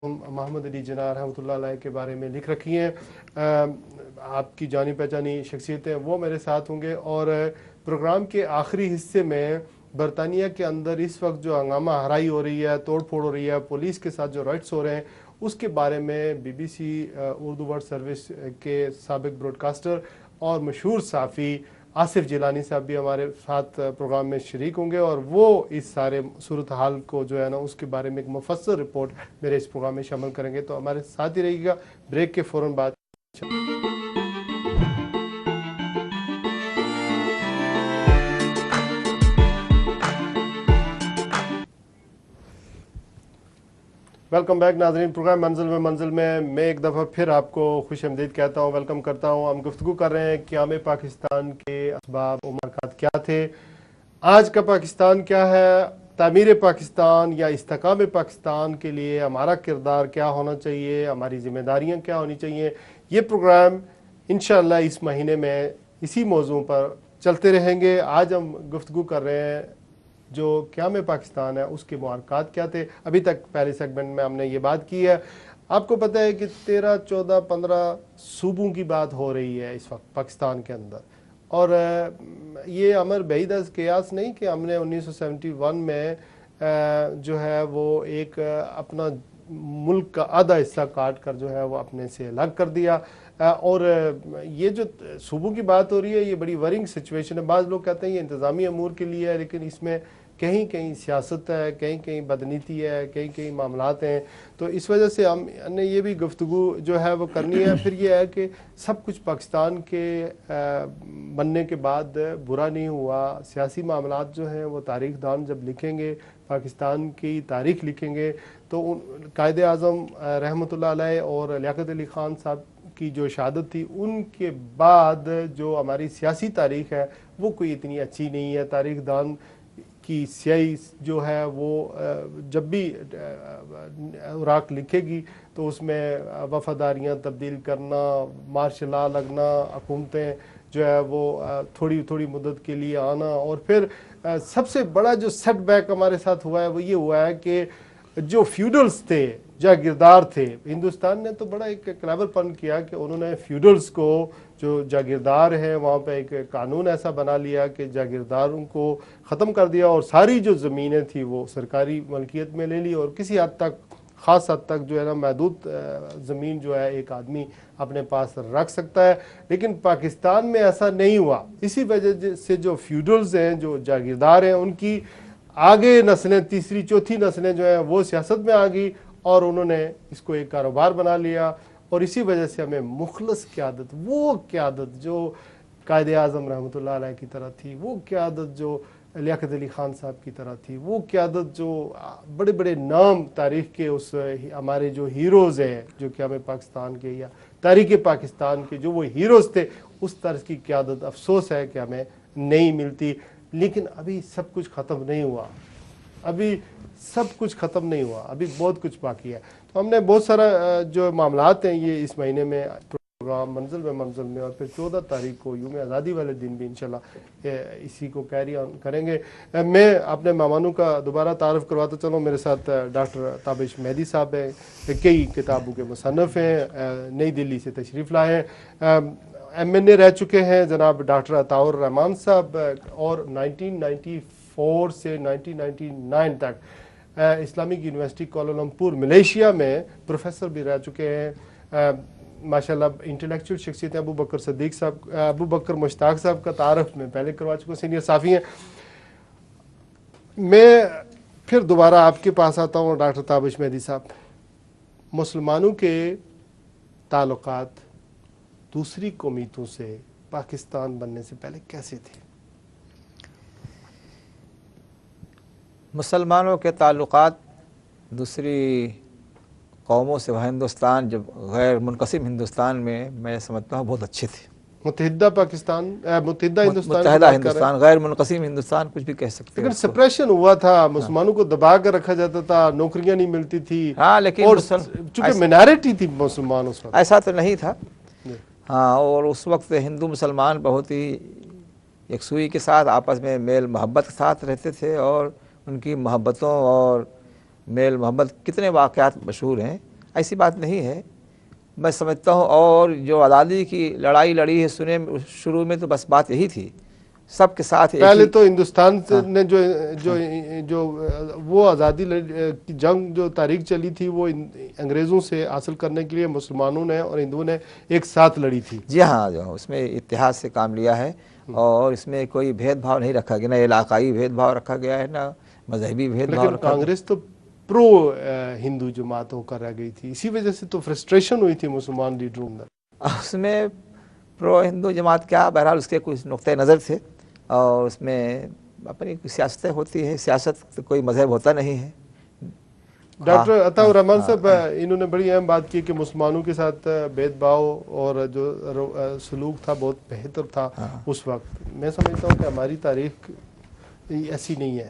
محمد علی جناح رحمۃ اللہ علیہ کے بارے میں لکھ رکھی ہیں. آپ کی جانی پہچانی شخصیتیں وہ میرے ساتھ ہوں گے. اور پروگرام کے آخری حصے میں برطانیہ کے اندر اس وقت جو ہنگامہ ہرائی ہو رہی ہے، توڑ پھوڑ ہو رہی ہے، پولیس کے ساتھ جو رائٹس ہو رہے ہیں، اس کے بارے میں B B C Urdu world service کے سابق براڈ کاسٹر اور مشہور صحافی آصف جیلانی صاحب بھی ہمارے ساتھ پروگرام میں شریک ہوں گے، اور وہ اس سارے صورتحال کو جو ہے نا اس کے بارے میں ایک مفصل رپورٹ میرے اس پروگرام میں شامل کریں گے. تو ہمارے ساتھ ہی رہیے گا. بریک کے فوراً بعد ویلکم بیک ناظرین. پروگرام منزل میں ایک دفعہ پھر آپ کو خوش آمدید کہتا ہوں، ویلکم کرتا ہوں. ہم گفتگو کر رہے ہیں قیام پاکستان کے اسباب و محرکات کیا تھے، آج کا پاکستان کیا ہے، تعمیر پاکستان یا استحکام پاکستان کے لیے ہمارا کردار کیا ہونا چاہیے، ہماری ذمہ داریاں کیا ہونی چاہیے. یہ پروگرام انشاءاللہ اس مہینے میں اسی موضوع پر چلتے رہیں گے. آج ہم گفتگو کر رہے ہیں جو قیام پاکستان ہے اس کے محرکات کیا تھے. ابھی تک پہلے سیگمنٹ میں ہم نے یہ بات کی ہے. آپ کو پتہ ہے کہ 13 14 15 صوبوں کی بات ہو رہی ہے اس وقت پاکستان کے اندر، اور یہ امر بعید از قیاس نہیں کہ ہم نے 1971 میں جو ہے وہ ایک اپنا ملک کا آدھا حصہ کاٹ کر جو ہے وہ اپنے سے الگ کر دیا. اور یہ جو صوبوں کی بات ہو رہی ہے یہ بڑی ورنگ سچویشن ہے. بعض لوگ کہتے ہیں یہ انتظامی امور کے لیے ہے، لیکن اس میں کہیں کہیں سیاست ہے، کہیں کہیں بدنیتی ہے، کہیں کہیں معاملات ہیں. تو اس وجہ سے ہم نے یہ بھی گفتگو جو ہے وہ کرنی ہے. پھر یہ ہے کہ سب کچھ پاکستان کے بننے کے بعد برا نہیں ہوا. سیاسی معاملات جو ہیں وہ تاریخ دان جب لکھیں گے، پاکستان کی تاریخ لکھیں گے، تو قائد اعظم رحمۃ اللہ علیہ اور لیاقت علی خان صاحب کی جو شہادت تھی ان کے بعد جو ہماری سیاسی تاریخ ہے وہ کوئی اتنی اچھی نہیں ہے. تاریخ دان کی سیاہی جو ہے وہ جب بھی اوراق لکھے گی تو اس میں وفاداریاں تبدیل کرنا، مارشل لا لگنا، حکومتیں جو ہے وہ تھوڑی تھوڑی مدت کے لیے آنا، اور پھر سب سے بڑا جو سیٹ بیک ہمارے ساتھ ہوا ہے وہ یہ ہوا ہے کہ جو فیوڈلز تھے، جاگیردار تھے، ہندوستان نے تو بڑا ایک کلیور پن کیا کہ انہوں نے فیوڈلز کو، جو جاگیردار ہیں وہاں پہ ایک قانون ایسا بنا لیا کہ جاگیرداروں کو ختم کر دیا، اور ساری جو زمینیں تھی وہ سرکاری ملکیت میں لے لی، اور کسی حد تک، خاص حد تک جو ہے نا محدود زمین جو ہے ایک آدمی اپنے پاس رکھ سکتا ہے. لیکن پاکستان میں ایسا نہیں ہوا. اسی وجہ سے جو فیوڈلز ہیں، جو جاگیردار ہیں، ان کی آگے نسلیں، تیسری چوتھی نسلیں جو ہیں وہ سیاست میں آ گئی اور انہوں نے اس کو ایک کاروبار بنا لیا. اور اسی وجہ سے ہمیں مخلص قیادت، وہ قیادت جو قائد اعظم رحمۃ اللہ علیہ کی طرح تھی، وہ قیادت جو لیاقت علی خان صاحب کی طرح تھی، وہ قیادت جو بڑے بڑے نام تاریخ کے اس ہمارے جو ہیروز ہیں جو کہ ہمیں پاکستان کے یا تاریخ پاکستان کے جو وہ ہیروز تھے، اس طرز کی قیادت افسوس ہے کہ ہمیں نہیں ملتی. لیکن ابھی سب کچھ ختم نہیں ہوا، ابھی سب کچھ ختم نہیں ہوا، ابھی بہت کچھ باقی ہے. تو ہم نے بہت سارا جو معاملات ہیں یہ اس مہینے میں پروگرام منزل میں اور پھر 14 تاریخ کو یوم آزادی والے دن بھی انشاءاللہ اسی کو کیری آن کریں گے. میں اپنے مہمانوں کا دوبارہ تعارف کرواتا چلوں. میرے ساتھ ڈاکٹر تابش مہدی صاحب ہیں، کئی کتابوں کے مصنف ہیں، نئی دلی سے تشریف لائے ہیں. ایم این اے رہ چکے ہیں جناب ڈاکٹر عطاء الرحمان صاحب، اور 1994 سے 1999 تک اسلامک یونیورسٹی کوالالمپور ملیشیا میں پروفیسر بھی رہ چکے ہیں. ماشاءاللہ انٹلیکچوئل شخصیت ابو بکر صدیق صاحب، ابو بکر مشتاق صاحب کا تعارف میں پہلے کروا چکا، سینئر صحافی ہیں. میں پھر دوبارہ آپ کے پاس آتا ہوں ڈاکٹر تابش مہدی صاحب. مسلمانوں کے تعلقات دوسری قومیتوں سے پاکستان بننے سے پہلے کیسے تھے؟ مسلمانوں کے تعلقات دوسری قوموں سے ہندوستان، جب غیر منقسم ہندوستان میں سمجھتا ہوں بہت اچھے تھے. متحدہ پاکستان، متحدہ ہندوستان کی متحدہ بات کر رہے ہیں. ہندوستان، غیر منقسم ہندوستان کچھ بھی کہہ سکتے ہیں. لیکن سپریشن ہوا تھا، مسلمانوں کو دبا کر رکھا جاتا تھا، نوکریاں نہیں ملتی تھی، ہاں لیکن اور چونکہ مینارٹی تھی مسلمان اس وقت. ایسا تو نہیں تھا. ہاں، اور اس وقت ہندو مسلمان بہت ہی یکسوئی کے ساتھ آپس میں میل محبت کے ساتھ رہتے تھے، اور ان کی محبتوں اور میل محبت کتنے واقعات مشہور ہیں، ایسی بات نہیں ہے. میں سمجھتا ہوں اور جو آزادی کی لڑائی لڑی ہے سنے شروع میں تو بس بات یہی تھی، سب کے ساتھ ایک پہلے ہی. تو ہندوستان نے جو وہ آزادی کی جنگ جو تاریخ چلی تھی وہ انگریزوں سے حاصل کرنے کے لیے مسلمانوں نے اور ہندوؤں نے ایک ساتھ لڑی تھی. جی ہاں، جو اس میں اتحاد سے کام لیا ہے اور اس میں کوئی بھید بھاؤ نہیں رکھا گیا، نہ علاقائی بھید بھاؤ رکھا گیا ہے، نہ مذہبی بھید بھاؤ لیکن رکھا گیا. کانگریس تو پرو ہندو جماعت ہو کر رہ گئی تھی، اسی وجہ سے تو فرسٹریشن ہوئی تھی مسلمان لیڈروں میں. اس میں پرو ہندو جماعت کیا، بہرحال اس کے کچھ نقطۂ نظر تھے اور اس میں اپنی سیاستیں ہوتی ہیں، سیاست کوئی مذہب ہوتا نہیں ہے. ڈاکٹر عطا الرحمان صاحب انہوں نے بڑی اہم بات کی کہ مسلمانوں کے ساتھ بھید بھاؤ اور جو سلوک تھا بہت بہتر تھا اس وقت. میں سمجھتا ہوں کہ ہماری تاریخ ایسی نہیں ہے.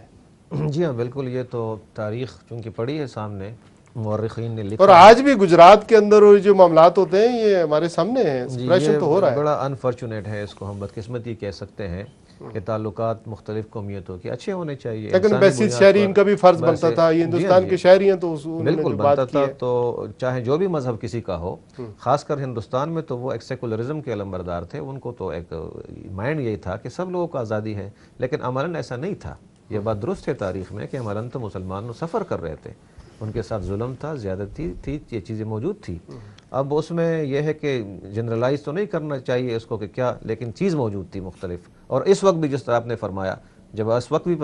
جی ہاں بالکل، یہ تو تاریخ چونکہ پڑھی ہے سامنے، مورخین نے لکھا اور آج بھی گجرات کے اندر جو معاملات ہوتے ہیں یہ ہمارے سامنے ہیں، جی، سپریشن تو ہو رہا ہے. بڑا انفارچونیٹ ہے، اس کو ہم بدقسمتی کہہ سکتے ہیں کہ تعلقات مختلف قومیتوں کے اچھے ہونے چاہیے. لیکن بیسیز شہرین کا بھی فرض بنتا تھا، یہ ہندوستان کے شہری ہیں تو بالکل بنتا تھا. تو چاہے جو بھی مذہب کسی کا ہو، خاص کر ہندوستان میں تو وہ ایک سیکولرزم کے علمبردار تھے، ان کو تو ایک مائنڈ یہی تھا کہ سب لوگوں کو آزادی ہے، لیکن عملاً ایسا نہیں تھا. یہ بات درست ہے تاریخ میں کہ عملاً تو مسلمان سفر کر رہے تھے، ان کے ساتھ ظلم تھا، زیادتی تھی، یہ چیزیں موجود تھی. اب اس میں یہ ہے کہ جنرلائز تو نہیں کرنا چاہیے اس کو کہ کیا، لیکن چیز موجود تھی مختلف. اور اس وقت بھی جس طرح آپ نے فرمایا، جب اس وقت بھی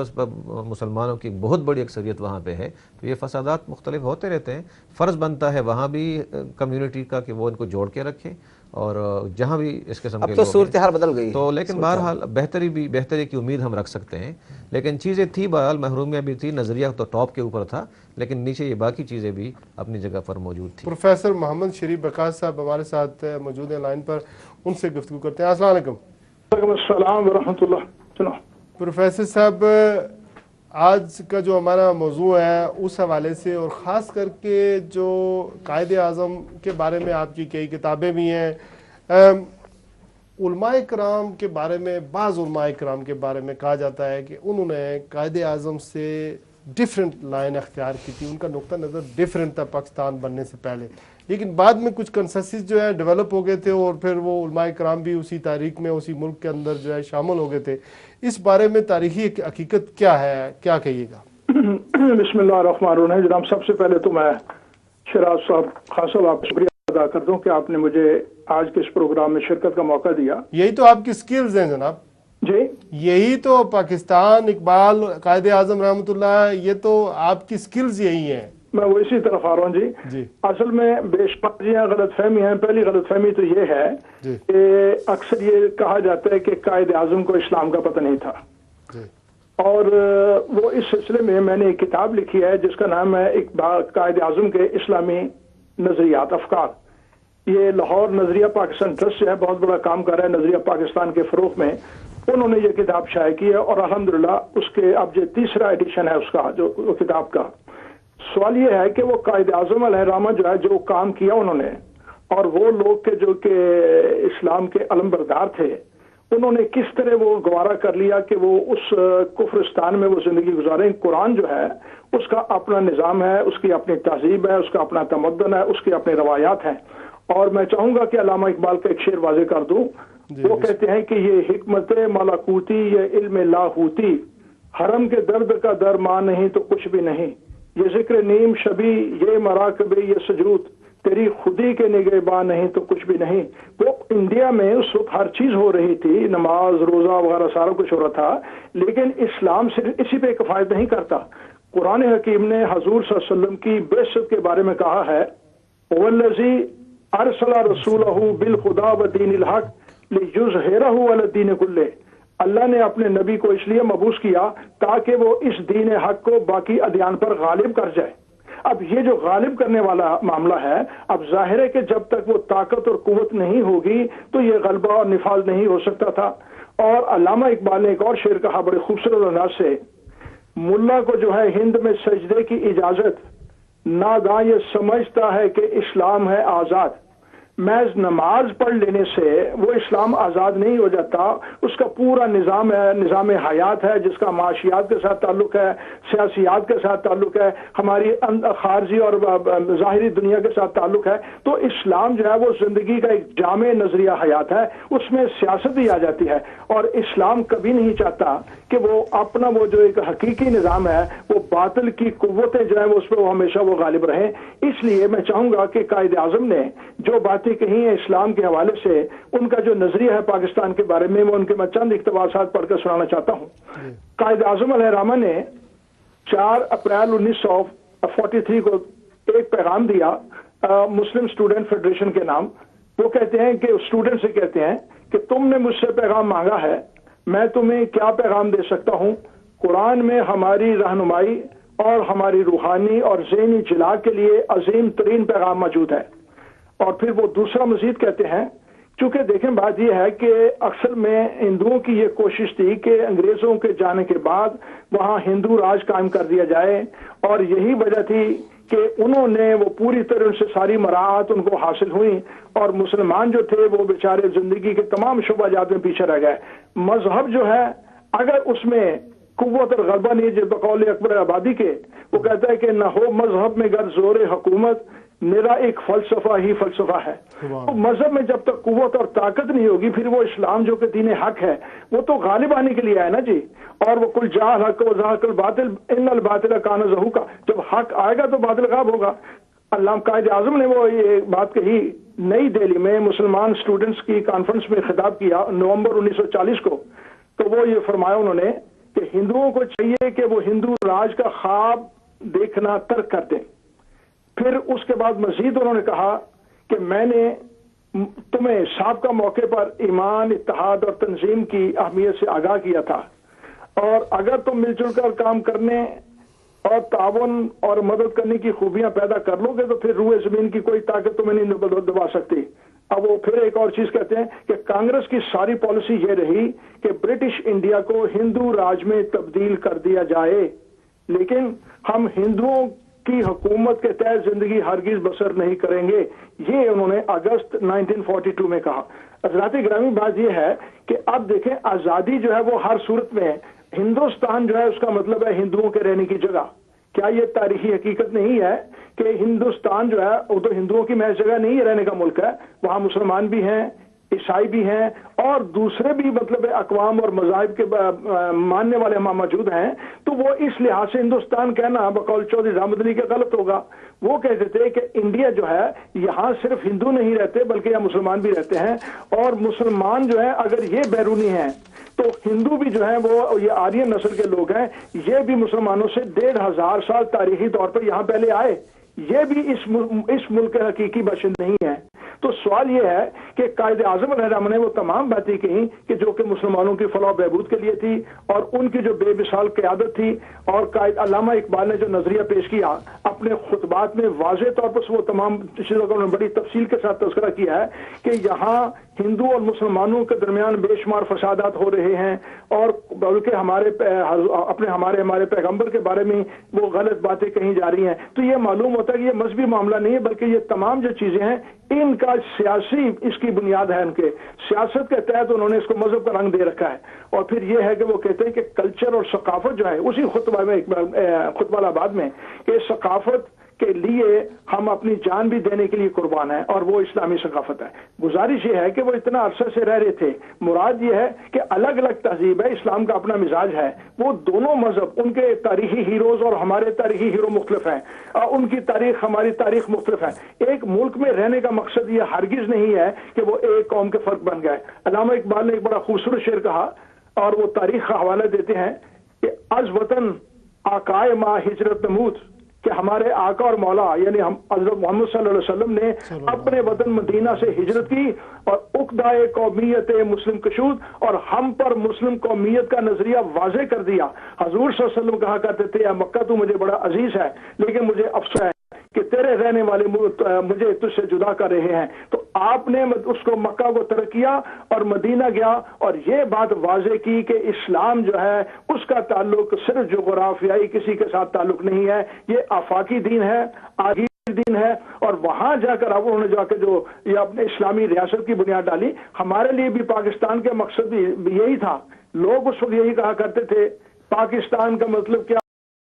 مسلمانوں کی بہت بڑی اکثریت وہاں پہ ہے تو یہ فسادات مختلف ہوتے رہتے ہیں. فرض بنتا ہے وہاں بھی کمیونٹی کا کہ وہ ان کو جوڑ کے رکھے، اور جہاں بھی اس قسم کے اب تو صورتحال بدل گئی تو لیکن بہرحال بہتری کی امید ہم رکھ سکتے ہیں. لیکن چیزیں تھی، بہرحال محرومیاں بھی تھی، نظریہ تو ٹاپ کے اوپر تھا، لیکن نیچے یہ باقی چیزیں بھی اپنی جگہ پر موجود تھی. پروفیسر محمد شریف بکاس صاحب ہمارے ساتھ موجود ہیں لائن پر، ان سے گفتگو کرتے ہیں. السلام علیکم. وعلیکم السلام ورحمۃ اللہ. پروفیسر صاحب، آج کا جو ہمارا موضوع ہے اس حوالے سے، اور خاص کر کے جو قائد اعظم کے بارے میں آپ کی کئی کتابیں بھی ہیں، علماء کرام کے بارے میں، بعض علماء کرام کے بارے میں کہا جاتا ہے کہ انہوں نے قائد اعظم سے ڈیفرنٹ لائن اختیار کی تھی، ان کا نقطہ نظر ڈیفرنٹ تھا پاکستان بننے سے پہلے، لیکن بعد میں کچھ کنسنسس جو ہے ڈیولپ ہو گئے تھے اور پھر وہ علماء کرام بھی اسی تاریخ میں اسی ملک کے اندر جو ہے شامل ہو گئے تھے. اس بارے میں تاریخی حقیقت کیا ہے، کیا کہیے گا؟ بسم اللہ الرحمن الرحیم. جناب سب سے پہلے تو میں شراز صاحب، خان صاحب، آپ کا شکریہ ادا کرتا ہوں کہ آپ نے مجھے آج کے اس پروگرام میں شرکت کا موقع دیا. یہی تو آپ کی سکلز ہیں جناب. جی، یہی تو پاکستان، اقبال، قائد اعظم رحمۃ اللہ، یہ تو آپ کی سکلز یہی ہیں. میں وہ اسی طرف آ رہا ہوں. جی اصل میں بے شمار غلط فہمی ہیں. پہلی غلط فہمی تو یہ ہے کہ اکثر یہ کہا جاتا ہے کہ قائد اعظم کو اسلام کا پتہ نہیں تھا، اور وہ اس سلسلے میں نے ایک کتاب لکھی ہے جس کا نام ہے قائد اعظم کے اسلامی نظریات، افکار. یہ لاہور نظریہ پاکستان ٹرسٹ سے ہے، بہت بڑا کام کر رہا ہے نظریہ پاکستان کے فروغ میں. انہوں نے یہ کتاب شائع کی ہے اور الحمدللہ اس کے اب یہ تیسرا ایڈیشن ہے اس کا، جو کتاب کا. سوال یہ ہے کہ وہ قائد اعظم علیہ الرحمہ جو ہے، جو کام کیا انہوں نے، اور وہ لوگ جو کہ اسلام کے علمبردار تھے، انہوں نے کس طرح وہ گوارا کر لیا کہ وہ اس کفرستان میں وہ زندگی گزاریں. قرآن جو ہے اس کا اپنا نظام ہے، اس کی اپنی تہذیب ہے، اس کا اپنا تمدن ہے، اس کی اپنی روایات ہیں. اور میں چاہوں گا کہ علامہ اقبال کا ایک شعر واضح کر دوں. وہ کہتے ہیں کہ یہ حکمت ملکوتی، یہ علم لاہوتی، حرم کے درد کا درماں نہیں تو کچھ بھی نہیں، یہ ذکر نیم شبی، یہ مراقبے، یہ سجود، تیری خودی کے نگہباں نہیں تو کچھ بھی نہیں. وہ انڈیا میں اس وقت ہر چیز ہو رہی تھی، نماز، روزہ وغیرہ سارا کچھ ہو رہا تھا، لیکن اسلام صرف اسی پہ کفایت نہیں کرتا. قرآن حکیم نے حضور صلی اللہ علیہ وسلم کی بعثت کے بارے میں کہا ہے، والذی ارسل رسولہ بالہدی ودین الحق لیظہرہ علی الدین کلہ. اللہ نے اپنے نبی کو اس لیے مبعوث کیا تاکہ وہ اس دین حق کو باقی ادیان پر غالب کر جائے. اب یہ جو غالب کرنے والا معاملہ ہے، اب ظاہر ہے کہ جب تک وہ طاقت اور قوت نہیں ہوگی تو یہ غلبہ اور نفاذ نہیں ہو سکتا تھا. اور علامہ اقبال نے ایک اور شعر کہا بڑے خوبصورت انداز سے، ملا کو جو ہے ہند میں سجدے کی اجازت، ناگاہ یہ سمجھتا ہے کہ اسلام ہے آزاد. محض نماز پڑھ لینے سے وہ اسلام آزاد نہیں ہو جاتا. اس کا پورا نظام ہے، نظام حیات ہے، جس کا معاشیات کے ساتھ تعلق ہے، سیاسیات کے ساتھ تعلق ہے، ہماری خارجی اور ظاہری دنیا کے ساتھ تعلق ہے. تو اسلام جو ہے وہ زندگی کا ایک جامع نظریہ حیات ہے، اس میں سیاست بھی آ جاتی ہے. اور اسلام کبھی نہیں چاہتا کہ وہ اپنا وہ جو ایک حقیقی نظام ہے وہ باطل کی قوتیں جو ہیں وہ اس پہ وہ ہمیشہ وہ غالب رہیں. اس لیے میں چاہوں گا کہ قائد اعظم نے جو باتیں کہی ہیں اسلام کے حوالے سے، ان کا جو نظریہ ہے پاکستان کے بارے میں، وہ ان کے میں چند اقتباسات پڑھ کر سنانا چاہتا ہوں. قائد اعظم علیہ الرحمہ نے 4 اپریل 1943 کو ایک پیغام دیا مسلم اسٹوڈنٹ فیڈریشن کے نام. وہ کہتے ہیں کہ اسٹوڈنٹ سے کہتے ہیں کہ تم نے مجھ سے پیغام مانگا ہے، میں تمہیں کیا پیغام دے سکتا ہوں. قرآن میں ہماری رہنمائی اور ہماری روحانی اور ذہنی جلا کے لیے عظیم ترین پیغام موجود ہے. اور پھر وہ دوسرا مزید کہتے ہیں، چونکہ دیکھیں بات یہ ہے کہ اکثر میں ہندوؤں کی یہ کوشش تھی کہ انگریزوں کے جانے کے بعد وہاں ہندو راج قائم کر دیا جائے، اور یہی وجہ تھی کہ انہوں نے وہ پوری طرح سے ساری مراعات ان کو حاصل ہوئی، اور مسلمان جو تھے وہ بیچارے زندگی کے تمام شعبہ جات میں پیچھے رہ گئے. مذہب جو ہے اگر اس میں قوت اور غلبہ نہیں، جس بقول اکبر آبادی کے وہ کہتا ہے کہ نہ ہو مذہب میں گر زور حکومت، میرا ایک فلسفہ ہی فلسفہ ہے. تو مذہب میں جب تک قوت اور طاقت نہیں ہوگی، پھر وہ اسلام جو کہ دین حق ہے وہ تو غالب آنے کے لیے ہے نا جی. اور وہ کل جا حق و ذاق الباطل ان الباطل کان زہوقا، جب حق آئے گا تو باطل غائب ہوگا. علامہ قائد اعظم نے وہ یہ بات کہی نئی دہلی میں مسلمان سٹوڈنٹس کی کانفرنس میں خطاب کیا نومبر 1940 کو. تو وہ یہ فرمایا انہوں نے کہ ہندوؤں کو چاہیے کہ وہ ہندو راج کا خواب دیکھنا ترک کر دیں. پھر اس کے بعد مزید انہوں نے کہا کہ میں نے تمہیں سابقہ موقع پر ایمان، اتحاد اور تنظیم کی اہمیت سے آگاہ کیا تھا، اور اگر تم مل جل کر کام کرنے اور تعاون اور مدد کرنے کی خوبیاں پیدا کر لو گے تو پھر روئے زمین کی کوئی طاقت تمہیں نہیں دبا سکتی. اب وہ پھر ایک اور چیز کہتے ہیں کہ کانگریس کی ساری پالیسی یہ رہی کہ برٹش انڈیا کو ہندو راج میں تبدیل کر دیا جائے، لیکن ہم ہندوؤں کی حکومت کے تحت زندگی ہرگز بسر نہیں کریں گے. یہ انہوں نے اگست 1942 میں کہا. حضرات گرامی بات یہ ہے کہ اب دیکھیں آزادی جو ہے وہ ہر صورت میں، ہندوستان جو ہے اس کا مطلب ہے ہندوؤں کے رہنے کی جگہ. کیا یہ تاریخی حقیقت نہیں ہے کہ ہندوستان جو ہے وہ تو ہندوؤں کی محض جگہ نہیں رہنے کا ملک ہے، وہاں مسلمان بھی ہیں، عیسائی بھی ہیں اور دوسرے بھی مطلب اقوام اور مذاہب کے ماننے والے موجود ہیں. تو وہ اس لحاظ سے ہندوستان کہنا بقول چودھری رحمت علی کے غلط ہوگا. وہ کہتے تھے کہ انڈیا جو ہے یہاں صرف ہندو نہیں رہتے بلکہ یہاں مسلمان بھی رہتے ہیں، اور مسلمان جو ہے اگر یہ بیرونی ہیں تو ہندو بھی جو ہیں وہ یہ آرین نسل کے لوگ ہیں، یہ بھی مسلمانوں سے 1500 سال تاریخی طور پر یہاں پہلے آئے، یہ بھی اس ملک کے حقیقی باشندے نہیں ہیں. تو سوال یہ ہے کہ قائد اعظم علیہ الرحمہ نے وہ تمام باتیں کہیں کہ جو کہ مسلمانوں کی فلاح و بہبود کے لیے تھی، اور ان کی جو بے مثال قیادت تھی. اور قائد علامہ اقبال نے جو نظریہ پیش کیا اپنے خطبات میں واضح طور پر وہ تمام چیزوں کا انہوں نے بڑی تفصیل کے ساتھ تذکرہ کیا ہے کہ یہاں ہندو اور مسلمانوں کے درمیان بے شمار فسادات ہو رہے ہیں، اور بلکہ ہمارے پیغمبر کے بارے میں وہ غلط باتیں کہی جا رہی ہیں. تو یہ معلوم ہوتا ہے کہ یہ مذہبی معاملہ نہیں ہے بلکہ یہ تمام جو چیزیں ہیں ان کا سیاسی اس کی بنیاد ہے. ان کے سیاست کے تحت انہوں نے اس کو مذہب کا رنگ دے رکھا ہے. اور پھر یہ ہے کہ وہ کہتے ہیں کہ کلچر اور ثقافت جو ہے اسی خطبہ آباد میں کہ ثقافت کے لیے ہم اپنی جان بھی دینے کے لیے قربان ہیں، اور وہ اسلامی ثقافت ہے. گزارش یہ ہے کہ وہ اتنا عرصے سے رہ رہے تھے. مراد یہ ہے کہ الگ الگ تہذیب ہے، اسلام کا اپنا مزاج ہے. وہ دونوں مذہب، ان کے تاریخی ہیروز اور ہمارے تاریخی ہیرو مختلف ہیں، ان کی تاریخ ہماری تاریخ مختلف ہے. ایک ملک میں رہنے کا مقصد یہ ہرگز نہیں ہے کہ وہ ایک قوم کے فرق بن گئے. علامہ اقبال نے ایک بڑا خوبصورت شعر کہا اور وہ تاریخ کا حوالہ دیتے ہیں کہ از وطن آقائے ما ہجرت نمود، کہ ہمارے آقا اور مولا یعنی ہم حضرت محمد صلی اللہ علیہ وسلم نے اپنے وطن مدینہ سے ہجرت کی اور عقدۂ قومیت مسلم کشود، اور ہم پر مسلم قومیت کا نظریہ واضح کر دیا. حضور صلی اللہ علیہ وسلم کہا کرتے تھے اے مکہ تو مجھے بڑا عزیز ہے لیکن مجھے افسوس ہے کہ تیرے رہنے والے مجھے تجھ سے جدا کر رہے ہیں. تو آپ نے اس کو مکہ کو ترک کیا اور مدینہ گیا، اور یہ بات واضح کی کہ اسلام جو ہے اس کا تعلق صرف جغرافیائی کسی کے ساتھ تعلق نہیں ہے، یہ آفاقی دین ہے. آگے دین ہے، اور وہاں جا کر اب انہوں نے جا کے جو یہ اپنے اسلامی ریاست کی بنیاد ڈالی. ہمارے لیے بھی پاکستان کے مقصد بھی یہی تھا. لوگ اس وقت یہی کہا کرتے تھے پاکستان کا مطلب کیا